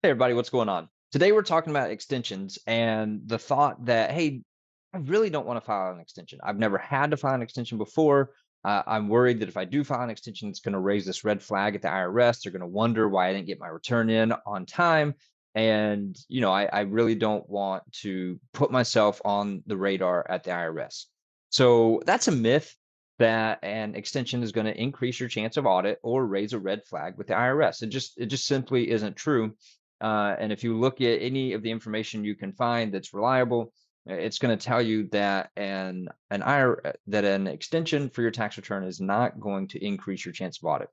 Hey everybody, what's going on? Today we're talking about extensions and the thought that, hey, I really don't want to file an extension. I've never had to file an extension before. I'm worried that if I do file an extension, it's going to raise this red flag at the IRS. They're going to wonder why I didn't get my return in on time. And, I really don't want to put myself on the radar at the IRS. So that's a myth that an extension is going to increase your chance of audit or raise a red flag with the IRS. It just simply isn't true. And if you look at any of the information you can find that's reliable, it's going to tell you that that an extension for your tax return is not going to increase your chance of audit.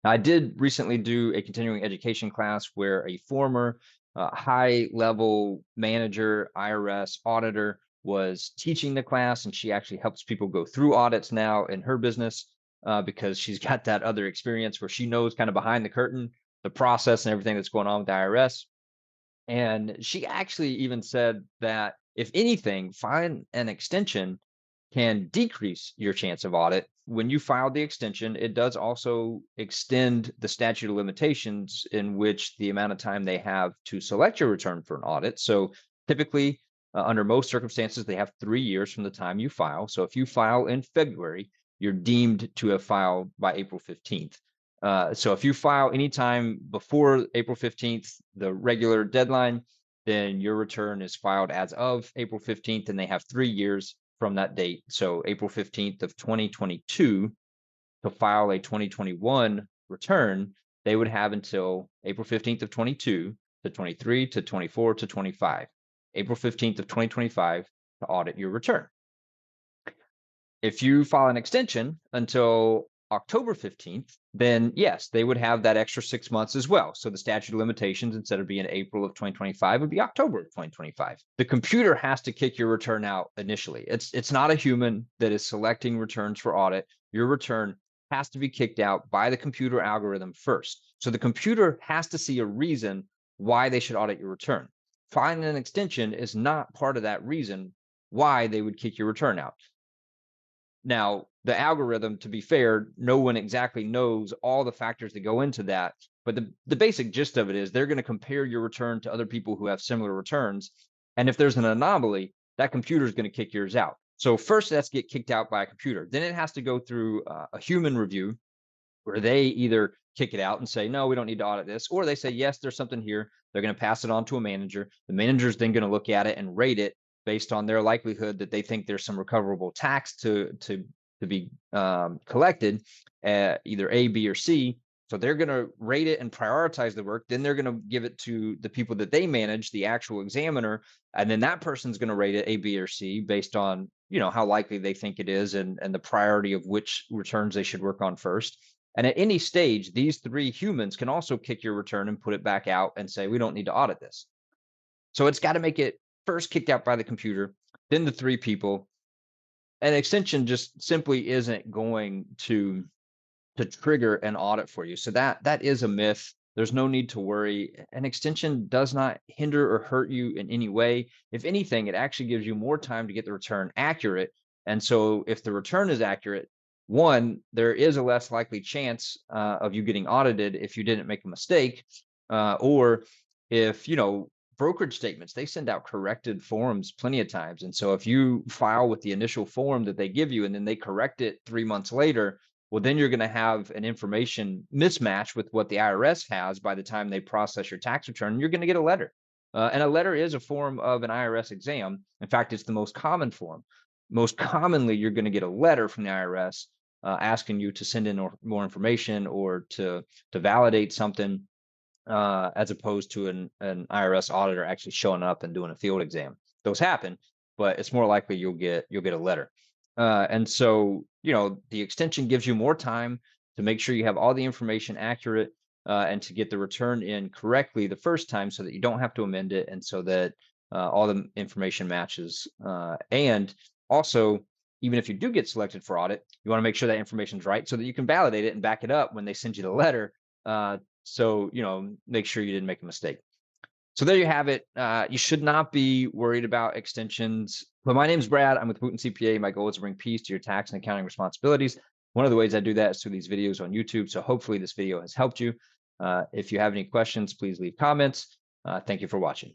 Now, I did recently do a continuing education class where a former high level manager, IRS auditor, was teaching the class, and she actually helps people go through audits now in her business because she's got that other experience where she knows kind of behind the curtain the process and everything that's going on with the IRS. And she actually even said that if anything, filing an extension can decrease your chance of audit. When you file the extension, it does also extend the statute of limitations in which the amount of time they have to select your return for an audit. So typically, under most circumstances, they have 3 years from the time you file. So if you file in February, you're deemed to have filed by April 15th. So if you file anytime before April 15th, the regular deadline, then your return is filed as of April 15th, and they have 3 years from that date. So April 15th of 2022 to file a 2021 return, they would have until April 15th of 22 to 23 to 24 to 25. April 15th of 2025 to audit your return. If you file an extension until October 15th, then yes, they would have that extra 6 months as well. So the statute of limitations, instead of being April of 2025, would be October of 2025. The computer has to kick your return out initially. It's not a human that is selecting returns for audit. Your return has to be kicked out by the computer algorithm first. So the computer has to see a reason why they should audit your return. Filing an extension is not part of that reason why they would kick your return out. Now, the algorithm, to be fair, no one exactly knows all the factors that go into that. But the basic gist of it is they're going to compare your return to other people who have similar returns. And if there's an anomaly, that computer is going to kick yours out. So first, that's get kicked out by a computer. Then it has to go through a human review where they either kick it out and say, no, we don't need to audit this, or they say, yes, there's something here. They're going to pass it on to a manager. The manager is then going to look at it and rate it based on their likelihood that they think there's some recoverable tax to be collected, either A, B, or C. So they're going to rate it and prioritize the work. Then they're going to give it to the people that they manage, the actual examiner, and then that person's going to rate it A, B, or C based on how likely they think it is and the priority of which returns they should work on first. And at any stage, these three humans can also kick your return and put it back out and say, we don't need to audit this. So it's got to make it first kicked out by the computer, then the three people. An extension just simply isn't going to trigger an audit for you. So that is a myth. There's no need to worry. An extension does not hinder or hurt you in any way. If anything, it actually gives you more time to get the return accurate. And so if the return is accurate, one, there is a less likely chance of you getting audited if you didn't make a mistake, or if, brokerage statements, they send out corrected forms plenty of times. And so if you file with the initial form that they give you and then they correct it 3 months later, well, then you're going to have an information mismatch with what the IRS has by the time they process your tax return. You're going to get a letter. And a letter is a form of an IRS exam. In fact, it's the most common form. Most commonly, you're going to get a letter from the IRS asking you to send in more information or to validate something, as opposed to an IRS auditor actually showing up and doing a field exam. Those happen, but it's more likely you'll get a letter. And so, the extension gives you more time to make sure you have all the information accurate, and to get the return in correctly the first time so that you don't have to amend it and so that all the information matches. And also, even if you do get selected for audit, you want to make sure that information is right so that you can validate it and back it up when they send you the letter. So, make sure you didn't make a mistake. So there you have it. You should not be worried about extensions. But my name's Brad. I'm with Wooten CPA. My goal is to bring peace to your tax and accounting responsibilities. One of the ways I do that is through these videos on YouTube. So hopefully this video has helped you. If you have any questions, please leave comments. Thank you for watching.